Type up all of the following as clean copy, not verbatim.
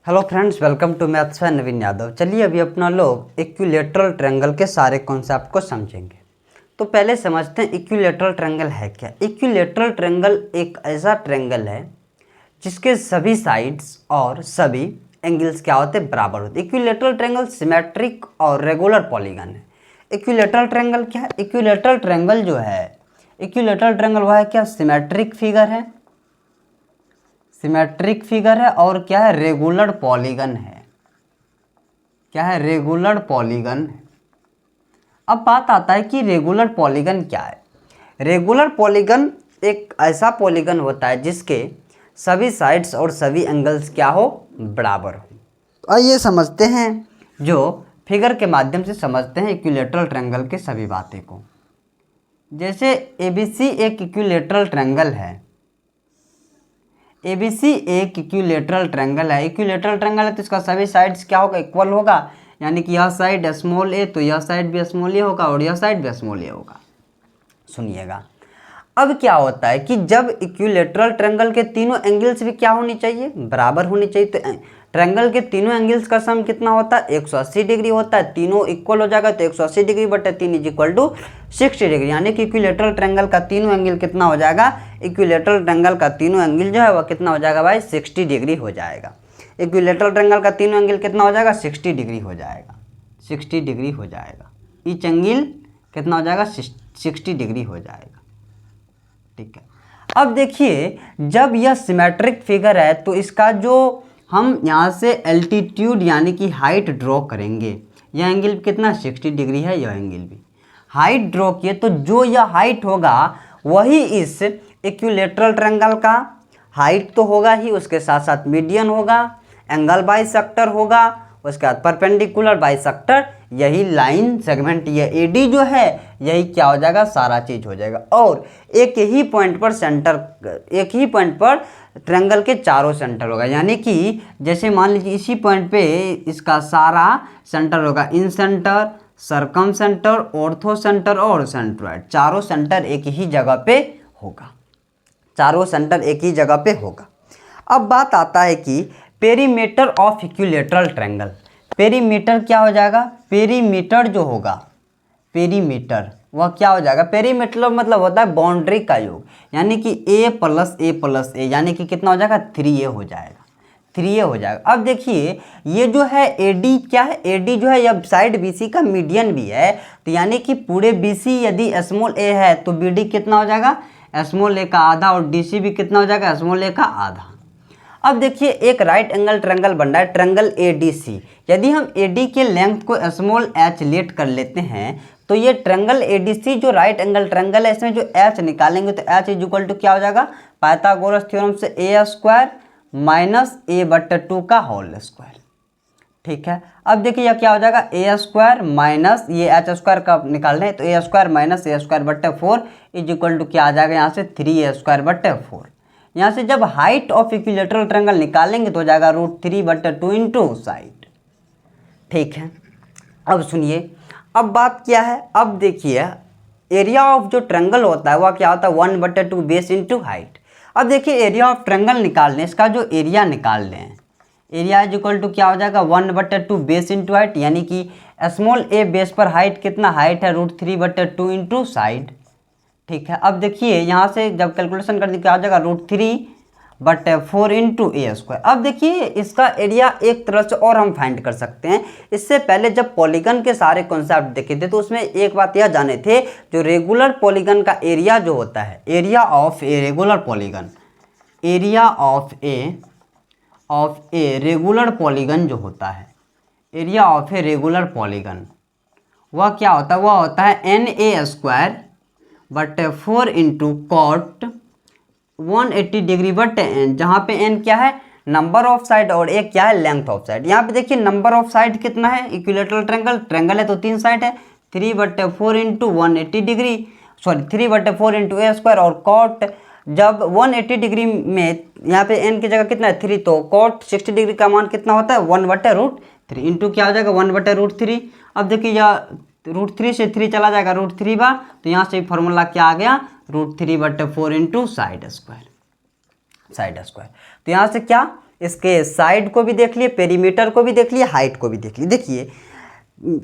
Hello friends, welcome to maths by Naveen Yadav. चलिए अभी अपना लोग इक्विलैटरल ट्रायंगल के सारे कॉन्सेप्ट को समझेंगे। तो पहले समझते हैं इक्विलैटरल ट्रायंगल है क्या। इक्विलैटरल ट्रायंगल एक ऐसा ट्रायंगल है जिसके सभी साइड्स और सभी एंगल्स क्या होते हैं, बराबर होते हैं। इक्विलैटरल ट्रायंगल सिमेट्रिक और रेगुलर पॉलीगन है। इक्विलैटरल ट्रायंगल क्या है? इक्विलैटरल ट्रायंगल जो है, इक्विलैटरल ट्रायंगल वह है क्या, सिमेट्रिक फिगर है, सिमेट्रिक फिगर है और क्या है, रेगुलर पॉलीगन है। क्या है? रेगुलर पॉलीगन है। अब बात आता है कि रेगुलर पॉलीगन क्या है। रेगुलर पॉलीगन एक ऐसा पॉलीगन होता है जिसके सभी साइड्स और सभी एंगल्स क्या हो, बराबर हो। आइए समझते हैं, जो फिगर के माध्यम से समझते हैं इक्विलैटरल ट्रायंगल के सभी बातें को। जैसे एबीसी एक इक्विलैटरल ट्रायंगल है। एबीसी एक इक्विलैटरल ट्रायंगल है। इक्विलैटरल ट्रायंगल है तो इसका सभी साइड्स क्या होगा, इक्वल होगा। यानी कि यह साइड स्मॉल ए तो यह साइड भी स्मॉल ए होगा और यह साइड भी स्मॉल ए होगा। सुनिएगा, अब क्या होता है कि जब इक्विलैटरल ट्रायंगल के तीनों एंगल्स भी क्या होनी चाहिए, बराबर होनी चाहिए। तो ट्रायंगल के तीनों एंगल्स का सम कितना होता है, 180 डिग्री होता है। तीनों इक्वल हो जाएगा तो 180 डिग्री बटे 3 इज इक्वल टू 60 डिग्री। यानी कि इक्विलैटरल ट्रायंगल का तीनों एंगल कितना हो जाएगा, इक्विलैटरल ट्रायंगल का तीनों एंगल जो है वह कितना हो जाएगा भाई, 60 डिग्री हो जाएगा। इक्विलैटरल ट्रायंगल का तीनों एंगल कितना हो जाएगा, 60 डिग्री हो जाएगा। 60 डिग्री हो जाएगा। ईच एंगल कितना हो जाएगा, 60 डिग्री हो जाएगा। ठीक है। अब देखिए, जब यह सिमेट्रिक फिगर है तो इसका जो हम यहाँ से एल्टीट्यूड यानी कि हाइट ड्रॉ करेंगे, यह एंगल कितना, 60 डिग्री है। यह एंगल भी हाइट ड्रॉ किए तो जो यह हाइट होगा वही इस इक्विलैटरल ट्रायंगल का हाइट तो होगा ही, उसके साथ साथ मीडियन होगा, एंगल बाइसेक्टर होगा, उसके बाद परपेंडिकुलर बाइसेक्टर, यही लाइन सेगमेंट, ये एडी जो है यही क्या हो जाएगा, सारा चीज हो जाएगा। और एक ही पॉइंट पर सेंटर, एक ही पॉइंट पर ट्रायंगल के चारों सेंटर होगा। यानी कि जैसे मान लीजिए इसी पॉइंट पे इसका सारा सेंटर होगा, इन सेंटर, सरकम सेंटर, ऑर्थो सेंटर और सेंट्रोइड। चारों सेंटर एक ही जगह पे होगा। चारों सेंटर एक ही जगह पे होगा। अब बात आता है कि perimeter of equilateral triangle. Perimeter क्या हो जाएगा, पेरीमीटर जो होगा, पेरीमीटर वह क्या हो जाएगा, पेरीमीटर मतलब होता है बाउंड्री का योग। यानी कि a प्लस ए प्लस ए, यानी कि कितना हो जाएगा, 3a हो जाएगा। 3a हो जाएगा। अब देखिए ये जो है AD क्या है, AD जो है यह साइड BC का मीडियन भी है। तो यानी कि पूरे BC यदि स्मॉल a है तो BD कितना हो जाएगा, स्मॉल a का आधा, और DC भी कितना हो जाएगा, स्मॉल a का आधा। अब देखिए एक राइट एंगल ट्रायंगल बन रहा है, ट्रायंगल ADC। यदि हम AD के लेंथ को स्मॉल h लेट कर लेते हैं तो ये ट्रायंगल ADC जो राइट एंगल ट्रायंगल है, इसमें जो h निकालेंगे तो h इज इक्वल टू क्या हो जाएगा, पाइथागोरस थ्योरम से a स्क्वायर माइनस a/2 का होल स्क्वायर। ठीक है। अब देखिए यह क्या हो जाएगा, a स्क्वायर माइनस ये h स्क्वायर का निकाल रहे हैं तो a square minus a square बट्टे 4 इज इक्वल टू क्या आ जाएगा, यहाँ से 3a स्क्वायर बट्टे 4। यहाँ से जब हाइट ऑफ इक्विलैटरल ट्रायंगल निकालेंगे तो हो जाएगा √3/2 इंटू साइड। ठीक है। अब सुनिए, अब बात क्या है, अब देखिए एरिया ऑफ जो ट्रायंगल होता है वह क्या होता है, 1/2 बेस इंटू हाइट। अब देखिए एरिया ऑफ ट्रायंगल निकालने, इसका जो एरिया निकाल लें, एरिया इज इक्वल टू क्या हो जाएगा, 1/2 बेस इंटू हाइट। यानी कि स्मॉल a बेस पर हाइट कितना, हाइट है √3/2 इंटू साइड। ठीक है। अब देखिए यहाँ से जब कैलकुलेशन कर दी क्या हो जाएगा, √3/4 इंटू a स्क्वायर। अब देखिए इसका एरिया एक तरह से और हम फाइंड कर सकते हैं। इससे पहले जब पॉलीगन के सारे कॉन्सेप्ट देखे थे तो उसमें एक बात यह जाने थे, जो रेगुलर पॉलीगन का एरिया जो होता है, area of a regular polygon, area of a regular polygon जो होता है, area of a regular polygon वह क्या होता है, वह होता है NA स्क्वायर बटे 4 इंटू कॉट 180 डिग्री बटे n, जहाँ पे n क्या है, नंबर ऑफ साइड और a क्या है, लेंथ ऑफ साइड। यहाँ पे देखिए नंबर ऑफ साइड कितना है, इक्विलैटरल ट्रायंगल है तो 3 साइड है, 3/4 into 180 degree, sorry 3/4 into a square. और कॉट जब 180 डिग्री में यहाँ पे n की जगह कितना है, 3, तो कॉट 60 डिग्री का मान कितना होता है, 1/√3 इंटू क्या हो जाएगा, 1/√3। अब देखिए यह √3 से 3 चला जाएगा, √3 बार, तो यहाँ से फॉर्मूला क्या आ गया, √3/4 into side square, side square. तो यहाँ से क्या इसके साइड को भी देख लिए, पेरीमीटर को भी देख लिए, हाइट को भी देख लिए। देखिए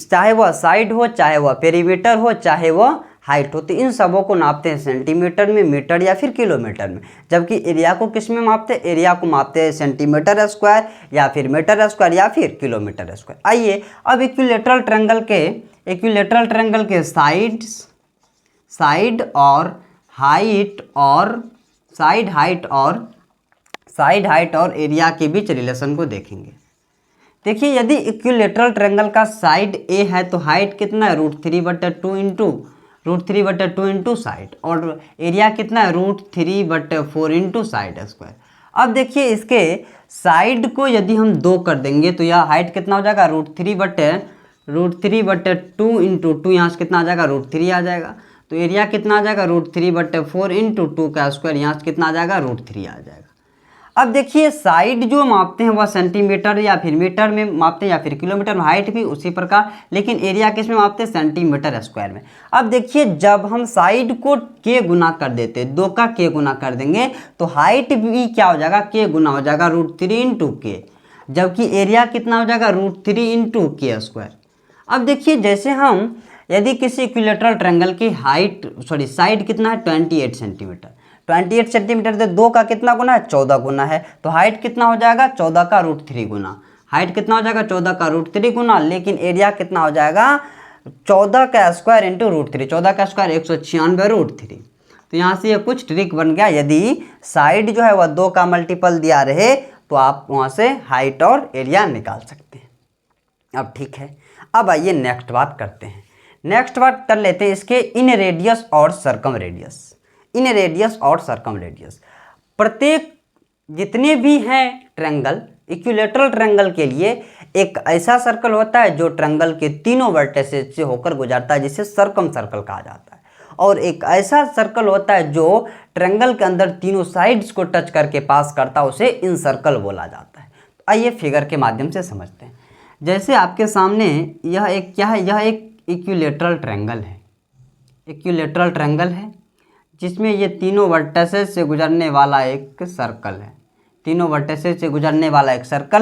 चाहे वह साइड हो, चाहे वह पेरीमीटर हो, चाहे वह हाइट हो, तो इन सबों को नापते हैं सेंटीमीटर में, मीटर या फिर किलोमीटर में। जबकि एरिया को किस में मापते हैं? एरिया को मापते हैं सेंटीमीटर स्क्वायर या फिर मीटर स्क्वायर या फिर किलोमीटर स्क्वायर। आइए अब इक्विलेटरल ट्रायंगल के साइड हाइट और एरिया के बीच रिलेशन को देखेंगे। देखिए यदि इक्विलेटरल ट्रायंगल का साइड ए है तो हाइट कितना है? √3/2 इंटू साइड, और एरिया कितना है? √3/4 इंटू साइड स्क्वायर। अब देखिए इसके साइड को यदि हम 2 कर देंगे तो यह हाइट कितना हो जाएगा? √3/2 इंटू 2, यहाँ से कितना आ जाएगा? √3 आ जाएगा। तो एरिया कितना आ जाएगा? √3/4 इंटू 2 का स्क्वायर, यहाँ से कितना आ जाएगा? √3 आ जाएगा। अब देखिए साइड जो मापते हैं वह सेंटीमीटर या फिर मीटर में मापते हैं या फिर किलोमीटर में, हाइट भी उसी प्रकार, लेकिन एरिया किस में मापते हैं? सेंटीमीटर स्क्वायर में। अब देखिए जब हम साइड को के गुना कर देते हैं, 2 का के गुना कर देंगे तो हाइट भी क्या हो जाएगा? के गुना हो जाएगा, √3 इंटू के, जबकि एरिया कितना हो जाएगा? √3 इंटू के स्क्वायर। अब देखिए जैसे हम यदि किसी इक्विलेटरल ट्रायंगल की साइड कितना है? 28 सेंटीमीटर। 28 सेंटीमीटर से 2 का कितना गुना है? 14 गुना है। तो हाइट कितना हो जाएगा? 14 का √3 गुना। हाइट कितना हो जाएगा? 14 का √3 गुना, लेकिन एरिया कितना हो जाएगा? 14 का स्क्वायर इंटू √3। 14 का स्क्वायर 196/√3। तो यहाँ से ये कुछ ट्रिक बन गया। यदि साइड जो है वह 2 का मल्टीपल दिया रहे तो आप वहाँ से हाइट और एरिया निकाल सकते हैं। अब ठीक है, अब आइए नेक्स्ट बात करते हैं। नेक्स्ट बात कर लेते हैं इसके इन रेडियस और सर्कम रेडियस। प्रत्येक जितने भी हैं ट्रायंगल, इक्विलेटरल ट्रायंगल के लिए एक ऐसा सर्कल होता है जो ट्रायंगल के तीनों वर्टिसेस से होकर गुजरता है, जिसे सर्कम सर्कल कहा जाता है। और एक ऐसा सर्कल होता है जो ट्रायंगल के अंदर तीनों साइड्स को टच करके पास करता है, उसे इन सर्कल बोला जाता है। तो आइए फिगर के माध्यम से समझते हैं। जैसे आपके सामने यह एक क्या है? यह एक इक्विलेटरल ट्रायंगल है जिसमें ये तीनों वर्टिसेस से गुजरने वाला एक सर्कल है।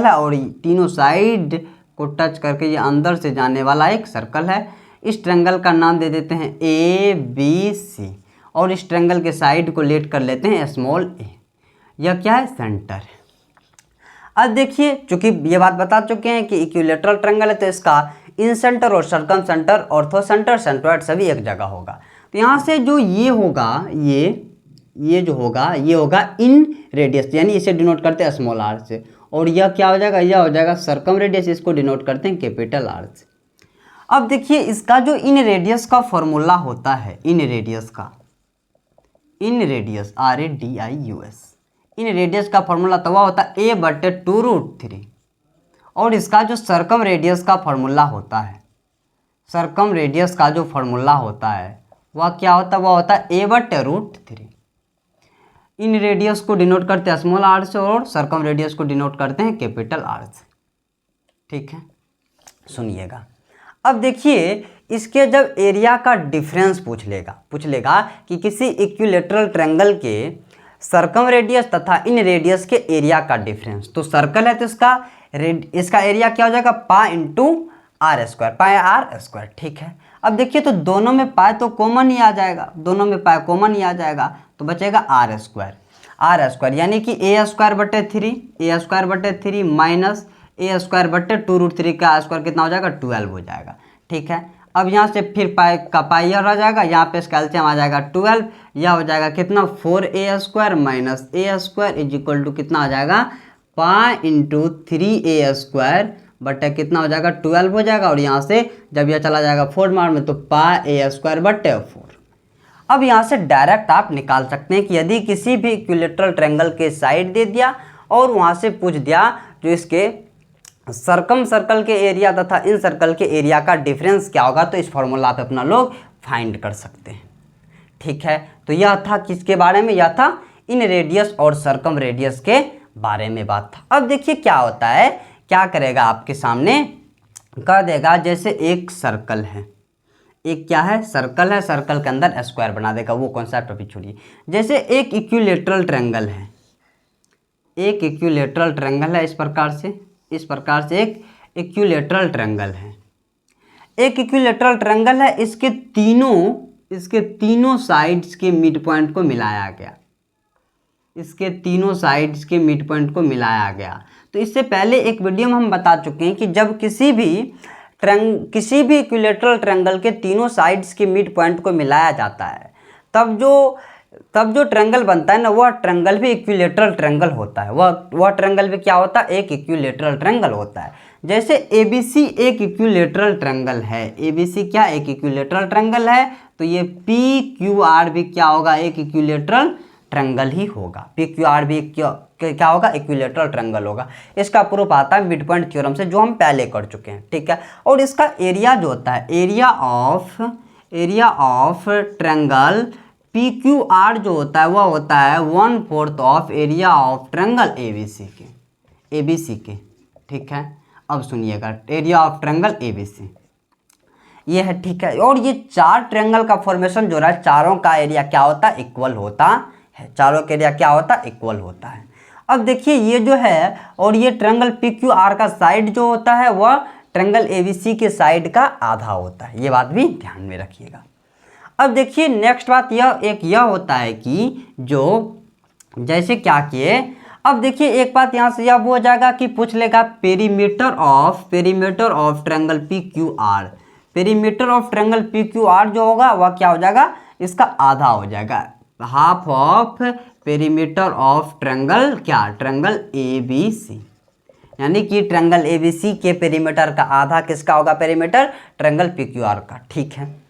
और तीनों साइड को टच करके ये अंदर से जाने वाला एक सर्कल है। इस ट्रायंगल का नाम दे देते हैं ABC, और इस ट्रायंगल के साइड को लेट कर लेते हैं स्मॉल a। यह क्या है? सेंटर है। अब देखिए चूंकि ये बात बता चुके हैं कि इक्विलेटरल ट्रायंगल है तो इसका इन सेंटर और circum centre, ortho centre, centroid सभी एक जगह होगा। तो यहाँ से जो ये होगा, ये जो होगा ये होगा इन रेडियस, यानी इसे डिनोट करते हैं स्मॉल r से। और यह क्या हो जाएगा? यह हो जाएगा सर्कम रेडियस, इसको डिनोट करते हैं कैपिटल R से। अब देखिए इसका जो इन रेडियस का फॉर्मूला होता है, इन रेडियस RADIUS, इन रेडियस का फॉर्मूला तो वह होता है a/2√3। और इसका जो सर्कम रेडियस का फॉर्मूला होता है, वह क्या होता है? वह होता है a/√3। इन रेडियस को डिनोट करते हैं स्मॉल r से और सर्कम रेडियस को डिनोट करते हैं कैपिटल R से। ठीक है, सुनिएगा। अब देखिए इसके जब एरिया का डिफरेंस पूछ लेगा कि किसी इक्विलेटरल ट्रायंगल के सर्कम रेडियस तथा इन रेडियस के एरिया का डिफरेंस, तो सर्कल है तो इसका एरिया क्या हो जाएगा? Pi into r square. ठीक है, अब देखिए तो दोनों में पाई तो कॉमन ही आ जाएगा, तो बचेगा r स्क्वायर, यानी कि a²/3 माइनस a²/2√3 का स्क्वायर कितना हो जाएगा? 12 हो जाएगा। ठीक है, अब यहाँ से फिर पाई का पाई आ जाएगा, यहाँ पे कैल्शियम आ जाएगा 12, यह हो जाएगा कितना? 4a² minus a² is equal to कितना आ जाएगा? पाई इंटू 3a² कितना हो जाएगा? 12 हो जाएगा। और यहाँ से जब यह चला जाएगा 4 मार में तो पाई a²/4। अब यहाँ से डायरेक्ट आप निकाल सकते हैं कि यदि किसी भी इक्विलेटरल ट्रायंगल के साइड दे दिया और वहाँ से पूछ दिया जो इसके सर्कम सर्कल के एरिया तथा इन सर्कल के एरिया का डिफरेंस क्या होगा, तो इस फॉर्मूला पे अपना लोग फाइंड कर सकते हैं। ठीक है, तो यह था किसके बारे में? यह था इन रेडियस और सर्कम रेडियस के बारे में बात था। अब देखिए क्या होता है, क्या करेगा आपके सामने कर देगा, जैसे एक सर्कल है, एक क्या है? सर्कल है, सर्कल के अंदर स्क्वायर बना देगा। वो कॉन्सेप्ट अभी छोड़िए। जैसे एक इक्विलेटरल ट्रायंगल है, एक इक्विलेटरल ट्रायंगल है, इस प्रकार से एक इक्विलेटरल ट्रायंगल है। एक इक्विलेटरल ट्रायंगल है, इसके तीनों साइड्स के मिड पॉइंट को मिलाया गया। इसके तीनों साइड्स के मिड पॉइंट को मिलाया गया। तो इससे पहले एक वीडियो में हम बता चुके हैं कि जब किसी भी इक्विलेटरल ट्रायंगल के तीनों साइड्स के मिड पॉइंट को मिलाया जाता है, तब जो ट्रायंगल बनता है ना, वह ट्रायंगल भी इक्विलेटरल ट्रायंगल होता है। वह ट्रायंगल भी क्या होता है? एक इक्विलेटरल ट्रायंगल होता है। जैसे ABC एक इक्विलेटरल ट्रायंगल है। ABC क्या? एक इक्विलेटरल ट्रायंगल है। तो ये PQR भी क्या होगा? एक इक्विलेटरल ट्रायंगल ही होगा। PQR भी क्या होगा? इक्विलेटरल ट्रायंगल होगा। इसका प्रूफ आता है मिड पॉइंट थ्योरम से, जो हम पहले कर चुके हैं, ठीक है। और इसका एरिया जो होता है, एरिया ऑफ ट्रायंगल PQR जो होता है वह होता है 1/4 of area of triangle ABC के, ठीक है। अब सुनिएगा, एरिया ऑफ ट्रायंगल ABC ये है, ठीक है। और ये चार ट्रायंगल का फॉर्मेशन जो रहा है, चारों का एरिया क्या होता है? इक्वल होता है। चारों का एरिया क्या होता है? इक्वल होता है। अब देखिए ये जो है, और ये ट्रायंगल PQR का साइड जो होता है वह ट्रायंगल ABC के साइड का आधा होता है। ये बात भी ध्यान में रखिएगा। अब देखिए नेक्स्ट बात यह होता है कि जो जैसे क्या किए, अब देखिए एक बात यहाँ से यह हो जाएगा कि पूछ लेगा perimeter of triangle PQR। Perimeter of triangle PQR जो होगा वह क्या हो जाएगा? इसका आधा हो जाएगा। Half of perimeter of triangle ABC, यानी कि ट्रायंगल ABC के पेरीमीटर का आधा किसका होगा? पेरीमीटर ट्रायंगल PQR का, ठीक है।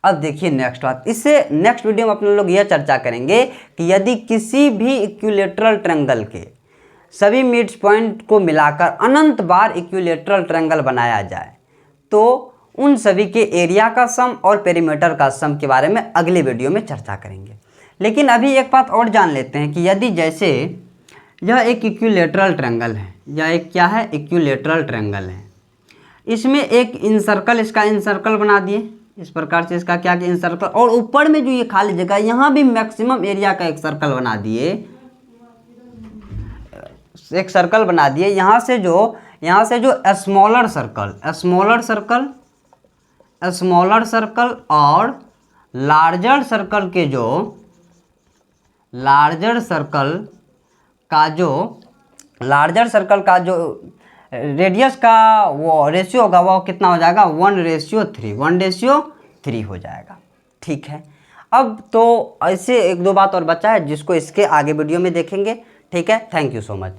अब देखिए नेक्स्ट बात, इससे नेक्स्ट वीडियो में अपने लोग यह चर्चा करेंगे कि यदि किसी भी इक्विलेटरल ट्रायंगल के सभी मिड पॉइंट को मिलाकर अनंत बार इक्विलेटरल ट्रायंगल बनाया जाए, तो उन सभी के एरिया का सम और पेरीमीटर का सम के बारे में अगले वीडियो में चर्चा करेंगे। लेकिन अभी एक बात और जान लेते हैं कि यदि जैसे यह एक इक्विलेटरल ट्रायंगल है, यह एक क्या है? इक्विलेटरल ट्रायंगल है। इसमें एक इनसर्कल, इसका इनसर्कल बना दिए इस प्रकार से, इसका क्या किया? इनसर्कल। और ऊपर में जो ये खाली जगह, यहाँ भी मैक्सिमम एरिया का एक सर्कल बना दिए, यहाँ से जो स्मॉलर सर्कल और लार्जर सर्कल का जो रेडियस का वो रेशियो होगा, वो कितना हो जाएगा? 1:3 हो जाएगा, ठीक है। अब तो ऐसे एक दो बात और बचा है जिसको इसके आगे वीडियो में देखेंगे, ठीक है। Thank you so much.